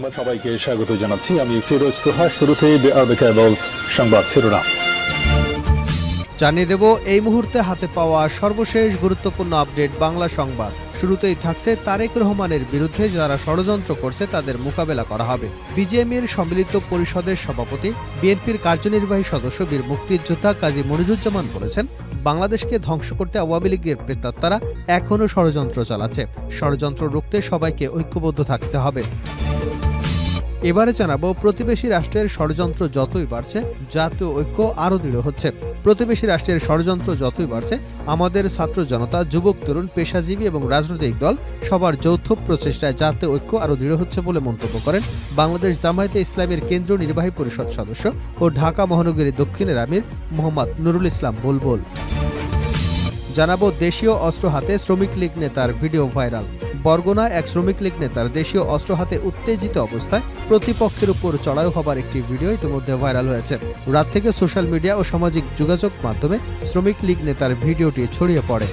সংবাদ সবাইকে স্বাগত জানাচ্ছি। আমি ফিরোজ তোহা। শুরুতেই সংবাদ শিরোনাম জানিয়ে দেব এই মুহূর্তে হাতে পাওয়া সর্বশেষ গুরুত্বপূর্ণ আপডেট বাংলা সংবাদ। শুরুতেই থাকছে তারেক রহমানের বিরুদ্ধে যারা ষড়যন্ত্র করছে তাদের মোকাবেলা করা হবে। বিজেএমের সম্মিলিত পরিষদের সভাপতি বিএনপির কার্যনির্বাহী সদস্য বীর মুক্তিযোদ্ধা কাজী মনিরুজ্জামান বলেছেন, বাংলাদেশকে ধ্বংস করতে আওয়ামী লীগের প্রেতাত্মারা এখনও ষড়যন্ত্র চালাচ্ছে। ষড়যন্ত্র রুখতে সবাইকে ঐক্যবদ্ধ থাকতে হবে। এবারে জানাবো, প্রতিবেশী রাষ্ট্রের ষড়যন্ত্র যতই বাড়ছে জাতীয় ঐক্য আরও দৃঢ় হচ্ছে। প্রতিবেশী রাষ্ট্রের ষড়যন্ত্র যতই বাড়ছে আমাদের ছাত্র জনতা, যুবক তরুণ, পেশাজীবী এবং রাজনৈতিক দল সবার যৌথ প্রচেষ্টায় জাতীয় ঐক্য আরও দৃঢ় হচ্ছে বলে মন্তব্য করেন বাংলাদেশ জামায়াতে ইসলামের কেন্দ্রীয় নির্বাহী পরিষদ সদস্য ও ঢাকা মহানগরী দক্ষিণের আমির মোহাম্মদ নুরুল ইসলাম বুলবুল। জানাবো, দেশীয় অস্ত্র হাতে শ্রমিক লীগ নেতার ভিডিও ভাইরাল। বরগুনায় এক শ্রমিক লীগ নেতার দেশীয় অস্ত্র হাতে উত্তেজিত অবস্থায় প্রতিপক্ষের উপর চড়াও হবার একটি ভিডিও ইতিমধ্যে ভাইরাল হয়েছে। রাত থেকে সোশ্যাল মিডিয়া ও সামাজিক যোগাযোগ মাধ্যমে শ্রমিক লীগ নেতার ভিডিওটি ছড়িয়ে পড়ে।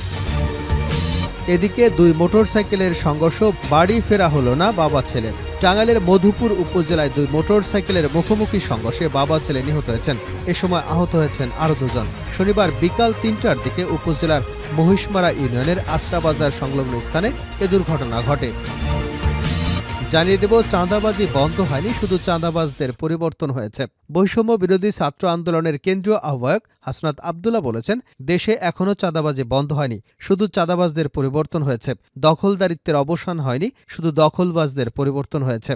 এদিকে দুই মোটরসাইকেলের সংঘর্ষ, বাড়ি ফেরা হলো না বাবা ছেলে। টাঙ্গাইলের মধুপুর উপজেলায় দুই মোটরসাইকেলের মুখোমুখি সংঘর্ষে বাবা ছেলে নিহত হয়েছেন। এ সময় আহত হয়েছেন আরও দুজন। শনিবার বিকাল ৩টার দিকে উপজেলার মহিষমারা ইউনিয়নের আশ্রাবাজার সংলগ্ন স্থানে এ দুর্ঘটনা ঘটে। জানিয়ে দেব, চাঁদাবাজি বন্ধ হয়নি, শুধু চাঁদাবাজদের পরিবর্তন হয়েছে। বৈষম্য বিরোধী ছাত্র আন্দোলনের কেন্দ্রীয় আহ্বায়ক হাসনাত আবদুল্লাহ বলেছেন, দেশে এখনও চাঁদাবাজি বন্ধ হয়নি, শুধু চাঁদাবাজদের পরিবর্তন হয়েছে। দখলদারিত্বের অবসান হয়নি, শুধু দখলবাজদের পরিবর্তন হয়েছে।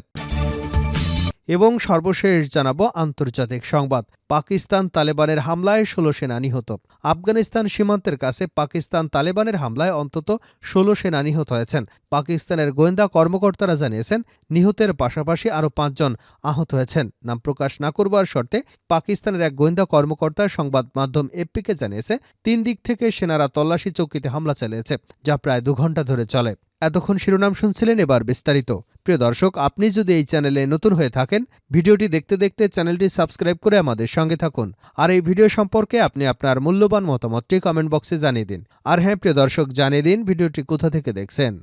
এবং সর্বশেষ জানাবো আন্তর্জাতিক সংবাদ। পাকিস্তান তালেবানের হামলায় ১৬ সেনা নিহত। আফগানিস্তান সীমান্তের কাছে পাকিস্তান তালেবানের হামলায় অন্তত ১৬ সেনা নিহত হয়েছেন। পাকিস্তানের গোয়েন্দা কর্মকর্তারা জানিয়েছেন, নিহতের পাশাপাশি আরও ৫ জন আহত হয়েছেন। নাম প্রকাশ না করবার শর্তে পাকিস্তানের এক গোয়েন্দা কর্মকর্তা সংবাদ মাধ্যম এপিকে জানিয়েছে, ৩ দিক থেকে সেনারা তল্লাশি চৌকিতে হামলা চালিয়েছে, যা প্রায় ২ ঘণ্টা ধরে চলে। এতক্ষণ শিরোনাম শুনছিলেন, এবার বিস্তারিত। প্রিয় দর্শক, আপনি যদি এই চ্যানেলে নতুন হয়ে থাকেন, ভিডিওটি দেখতে দেখতে চ্যানেলটি সাবস্ক্রাইব করে আমাদের সঙ্গে থাকুন। আর এই ভিডিও সম্পর্কে আপনি আপনার মূল্যবান মতামতটি কমেন্ট বক্সে জানিয়ে দিন। আর হ্যাঁ প্রিয় দর্শক, জানিয়ে দিন ভিডিওটি কোথা থেকে দেখছেন।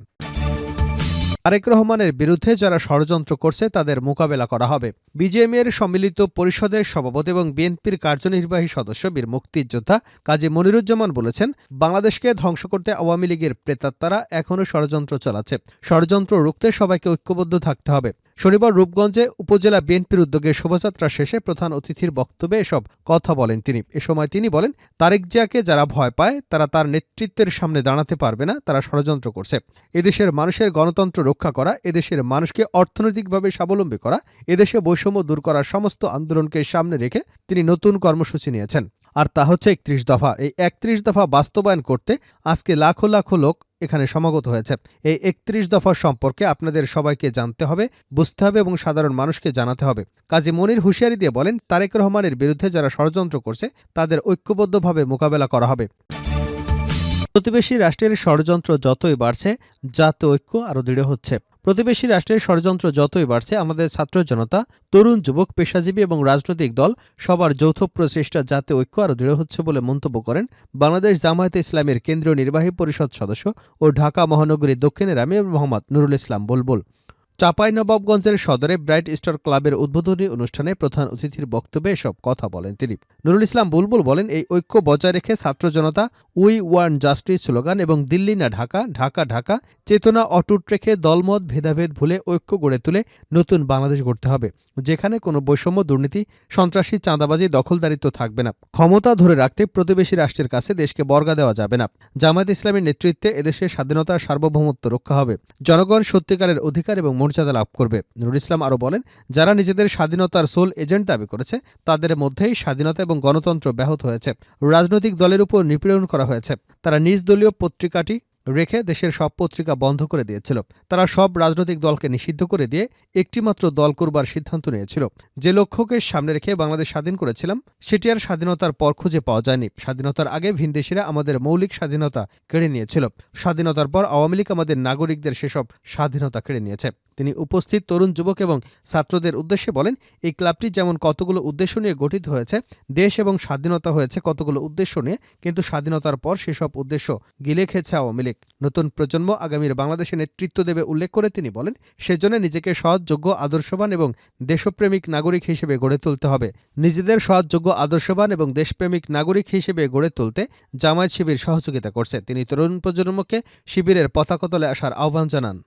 তারেক রহমানের বিরুদ্ধে যারা ষড়যন্ত্র করছে তাদের মোকাবেলা করা হবে। বিজেএমের সম্মিলিত পরিষদের সভাপতি এবং বিএনপির কার্যনির্বাহী সদস্য বীর মুক্তিযোদ্ধা কাজী মনিরুজ্জামান বলেছেন, বাংলাদেশকে ধ্বংস করতে আওয়ামী লীগের প্রেতাত্মারা এখনও ষড়যন্ত্র চালাচ্ছে। ষড়যন্ত্র রুখতে সবাইকে ঐক্যবদ্ধ থাকতে হবে। শনিবার রূপগঞ্জে উপজেলা বিএনপির উদ্যোগে শোভাযাত্রা শেষে প্রধান অতিথির বক্তব্যে এসব কথা বলেন তিনি। এ সময় তিনি বলেন, তারেক জিয়াকে যারা ভয় পায় তারা তার নেতৃত্বের সামনে দাঁড়াতে পারবে না, তারা ষড়যন্ত্র করছে। এদেশের মানুষের গণতন্ত্র রক্ষা করা, এদেশের মানুষকে অর্থনৈতিকভাবে স্বাবলম্বী করা, এদেশে বৈষম্য দূর করার সমস্ত আন্দোলনকে সামনে রেখে তিনি নতুন কর্মসূচি নিয়েছেন। আর তা হচ্ছে ৩১ দফা। এই ৩১ দফা বাস্তবায়ন করতে আজকে লাখো লাখো লোক এখানে সমাগত হয়েছে। এই ৩১ দফা সম্পর্কে আপনাদের সবাইকে জানতে হবে, বুঝতে হবে এবং সাধারণ মানুষকে জানাতে হবে। কাজী মনির হুঁশিয়ারি দিয়ে বলেন, তারেক রহমানের বিরুদ্ধে যারা ষড়যন্ত্র করছে তাদের ঐক্যবদ্ধভাবে মোকাবেলা করা হবে। প্রতিবেশী রাষ্ট্রের ষড়যন্ত্র যতই বাড়ছে জাতীয় ঐক্য আরও দৃঢ় হচ্ছে। প্রতিবেশী রাষ্ট্রের ষড়যন্ত্র যতই বাড়ছে আমাদের ছাত্র জনতা, তরুণ, যুবক, পেশাজীবী এবং রাজনৈতিক দল সবার যৌথ প্রচেষ্টা জাতীয় ঐক্য আরও দৃঢ় হচ্ছে বলে মন্তব্য করেন বাংলাদেশ জামায়াতে ইসলামের কেন্দ্রীয় নির্বাহী পরিষদ সদস্য ও ঢাকা মহানগরী দক্ষিণের আমির মোহাম্মদ নুরুল ইসলাম বুলবুল। চাঁপাইনবাবগঞ্জের সদরে ব্রাইট স্টার ক্লাবের উদ্বোধনী অনুষ্ঠানে প্রধান অতিথির বক্তব্যে এসব কথা বলেন তিনি। নুরুল ইসলাম বুলবুল বলেন, এই ঐক্য বজায় রেখে ছাত্র জনতা উই ওয়ান্ট জাস্টিস স্লোগান এবং দিল্লি না ঢাকা, ঢাকা ঢাকা চেতনা অটুট রেখে দলমত ভেদাভেদ ভুলে ঐক্য গড়ে তুলে নতুন বাংলাদেশ গড়তে হবে, যেখানে কোনো বৈষম্য, দুর্নীতি, সন্ত্রাসী, চাঁদাবাজি, দখলদারিত্ব থাকবে না। ক্ষমতা ধরে রাখতে প্রতিবেশী রাষ্ট্রের কাছে দেশকে বর্গা দেওয়া যাবে না। জামায়াত ইসলামের নেতৃত্বে এদেশের স্বাধীনতার সার্বভৌমত্ব রক্ষা হবে। জনগণ সত্যিকারের অধিকার এবং মর্যাদা লাভ করবে। নুরুল ইসলাম আরও বলেন, যারা নিজেদের স্বাধীনতার সোল এজেন্ট দাবি করেছে তাদের মধ্যেই স্বাধীনতা এবং গণতন্ত্র ব্যাহত হয়েছে। রাজনৈতিক দলের উপর নিপীড়ন করা হয়েছে। তারা নিজ দলীয় পত্রিকাটি রেখে দেশের সব পত্রিকা বন্ধ করে দিয়েছিল। তারা সব রাজনৈতিক দলকে নিষিদ্ধ করে দিয়ে একটিমাত্র দল করবার সিদ্ধান্ত নিয়েছিল। যে লক্ষ্যকে সামনে রেখে বাংলাদেশ স্বাধীন করেছিলাম সেটি আর স্বাধীনতার পর খুঁজে পাওয়া যায়নি। স্বাধীনতার আগে ভিনদেশিরা আমাদের মৌলিক স্বাধীনতা কেড়ে নিয়েছিল। স্বাধীনতার পর আওয়ামী লীগ আমাদের নাগরিকদের সেসব স্বাধীনতা কেড়ে নিয়েছে। তিনি উপস্থিত তরুণ যুবক এবং ছাত্রদের উদ্দেশ্যে বলেন, এই ক্লাবটি যেমন কতগুলো উদ্দেশ্য নিয়ে গঠিত হয়েছে, দেশ এবং স্বাধীনতা হয়েছে কতগুলো উদ্দেশ্য নিয়ে, কিন্তু স্বাধীনতার পর সেসব উদ্দেশ্য গিলে খেয়েছে আওয়ামী লীগ। নতুন প্রজন্ম আগামীর বাংলাদেশে নেতৃত্ব দেবে উল্লেখ করে তিনি বলেন, সেজন্য নিজেকে সৎ, যোগ্য, আদর্শবান এবং দেশপ্রেমিক নাগরিক হিসেবে গড়ে তুলতে হবে। নিজেদের সৎ, যোগ্য, আদর্শবান এবং দেশপ্রেমিক নাগরিক হিসেবে গড়ে তুলতে জামায়াত শিবির সহযোগিতা করছে। তিনি তরুণ প্রজন্মকে শিবিরের পতাকা তলে আসার আহ্বান জানান।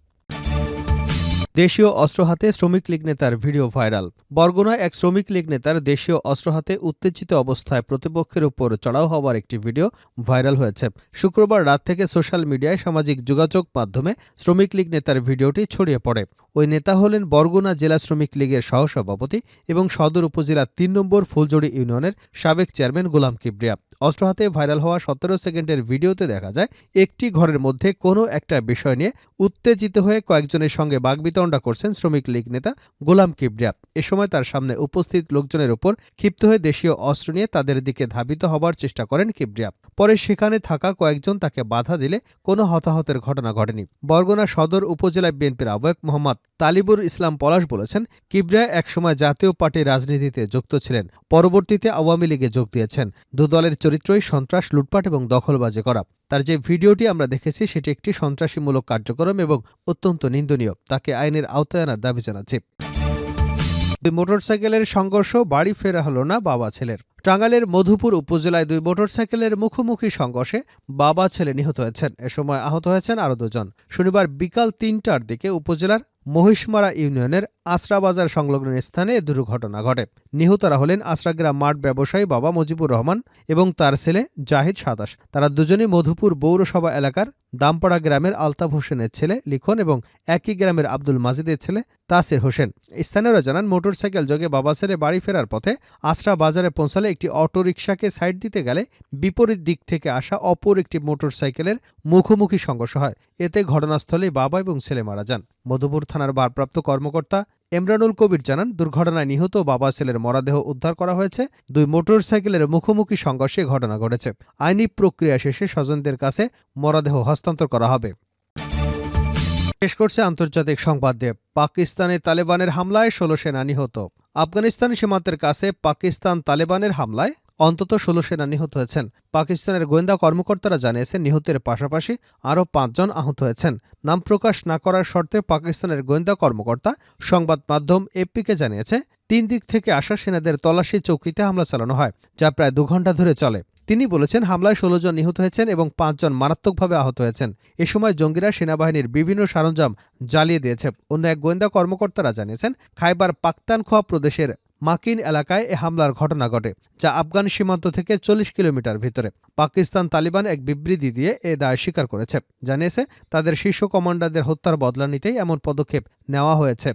দেশীয় অস্ত্র হাতে শ্রমিক লীগ নেতার ভিডিও ভাইরাল। বরগুনায় এক শ্রমিক লীগ নেতার দেশীয় অস্ত্র হাতে উত্তেজিত অবস্থায় প্রতিপক্ষের উপর চড়াও হওয়ার একটি ভিডিও ভাইরাল হয়েছে। শুক্রবার রাত থেকে সোশ্যাল মিডিয়ায় সামাজিক যোগাযোগ মাধ্যমে শ্রমিক লীগ নেতার ভিডিওটি ছড়িয়ে পড়ে। ওই নেতা হলেন বরগুনা জেলা শ্রমিক লীগের সহসভাপতি এবং সদর উপজেলা ৩ নম্বর ফুলজড়ি ইউনিয়নের সাবেক চেয়ারম্যান গোলাম কিবরিয়া। অস্ত্র হাতে ভাইরাল হওয়া ১৭ সেকেন্ডের ভিডিওতে দেখা যায়, একটি ঘরের মধ্যে কোনো একটা বিষয় নিয়ে উত্তেজিত হয়ে কয়েকজনের সঙ্গে বাগবিতণ্ডা করছেন শ্রমিক লীগ নেতা গোলাম কিবরিয়া। এ সময় তার সামনে উপস্থিত লোকজনের উপর ক্ষিপ্ত হয়ে দেশীয় অস্ত্র নিয়ে তাদের দিকে ধাবিত হবার চেষ্টা করেন কিবরিয়া। পরে সেখানে থাকা কয়েকজন তাকে বাধা দিলে কোনো হতাহতের ঘটনা ঘটেনি। বরগুনা সদর উপজেলা বিএনপির আহ্বায়ক মোহাম্মদ তালিবুর ইসলাম পলাশ বলেছেন, কিবরিয়া একসময় জাতীয় পার্টির রাজনীতিতে যুক্ত ছিলেন, পরবর্তীতে আওয়ামী লীগে যোগ দিয়েছেন। দুদলের চরিত্রই সন্ত্রাস, লুটপাট এবং দখলবাজি করা। তার যে ভিডিওটি আমরা দেখেছি সেটি একটি সন্ত্রাসীমূলক কার্যক্রম এবং অত্যন্ত নিন্দনীয়। তাকে আইনের আওতায় আনার দাবি জানাচ্ছি। দুই মোটরসাইকেলের সংঘর্ষ, বাড়ি ফেরা হল না বাবা ছেলের। টাঙ্গাইলের মধুপুর উপজেলায় দুই মোটরসাইকেলের মুখোমুখি সংঘর্ষে বাবা ছেলে নিহত হয়েছেন। এ সময় আহত হয়েছেন আরও দুজন। শনিবার বিকাল ৩টার দিকে উপজেলার মহিষমারা ইউনিয়নের আশ্রাবাজার সংলগ্ন স্থানে এ দুর্ঘটনা ঘটে। নিহতরা হলেন আশ্রাগ্রাম মাঠ ব্যবসায়ী বাবা মুজিবুর রহমান এবং তার ছেলে জাহিদ ২৭। তারা দুজনেই মধুপুর পৌরসভা এলাকার দামপাড়া গ্রামের আলতাফ হোসেনের ছেলে লিখন এবং একই গ্রামের আব্দুল মাজিদের ছেলে তাসির হোসেন। স্থানীয়রা জানান, মোটরসাইকেল যোগে বাবা ছেলে বাড়ি ফেরার পথে আশ্রা বাজারে পৌঁছালে একটি অটোরিকশাকে সাইড দিতে গেলে বিপরীত দিক থেকে আসা অপর একটি মোটরসাইকেলের মুখোমুখি সংঘর্ষ হয়। এতে ঘটনাস্থলেই বাবা এবং ছেলে মারা যান। মধুপুর থানার ভারপ্রাপ্ত কর্মকর্তা এমরানুল কবির জানান, দুর্ঘটনায় নিহত বাবা ছেলের মরদেহ উদ্ধার করা হয়েছে। দুই মোটরসাইকেলের মুখোমুখি সংঘর্ষে ঘটনা ঘটেছে। আইনি প্রক্রিয়া শেষে স্বজনদের কাছে মরদেহ হস্তান্তর করা হবে। শেষ করছে আন্তর্জাতিক সংবাদ দিয়ে। পাকিস্তানে তালেবানের হামলায় ১৬ সেনা নিহত। আফগানিস্তান সীমান্তের কাছে পাকিস্তান তালেবানের হামলায় অন্তত ১৬ সেনা নিহত হয়েছেন। পাকিস্তানের গোয়েন্দা কর্মকর্তারা জানিয়েছেন, নিহতের পাশাপাশি আরও ৫ জন আহত হয়েছেন। নাম প্রকাশ না করার শর্তে পাকিস্তানের গোয়েন্দা কর্মকর্তা সংবাদ মাধ্যম এপিকে জানিয়েছে, ৩ দিক থেকে আসা সেনাদের তল্লাশি চৌকিতে হামলা চালানো হয়, যা প্রায় ২ ঘণ্টা ধরে চলে। তিনি বলেছেন, হামলায় ১৬ জন নিহত হয়েছেন এবং ৫ জন মারাত্মকভাবে আহত হয়েছেন। এ সময় জঙ্গিরা সেনাবাহিনীর বিভিন্ন সরঞ্জাম জ্বালিয়ে দিয়েছে। অন্য এক গোয়েন্দা কর্মকর্তারা জানিয়েছেন, খাইবার পাখতানখোয়া প্রদেশের মাকিন এলাকায় এ হামলার ঘটনা ঘটে, যা আফগান সীমান্ত থেকে ৪০ কিলোমিটার ভিতরে। পাকিস্তান তালিবান এক বিবৃতি দিয়ে এ দায় স্বীকার করেছে, জানিয়েছে তাদের শীর্ষ কমান্ডারদের হত্যার বদলা নিতেই এমন পদক্ষেপ নেওয়া হয়েছে।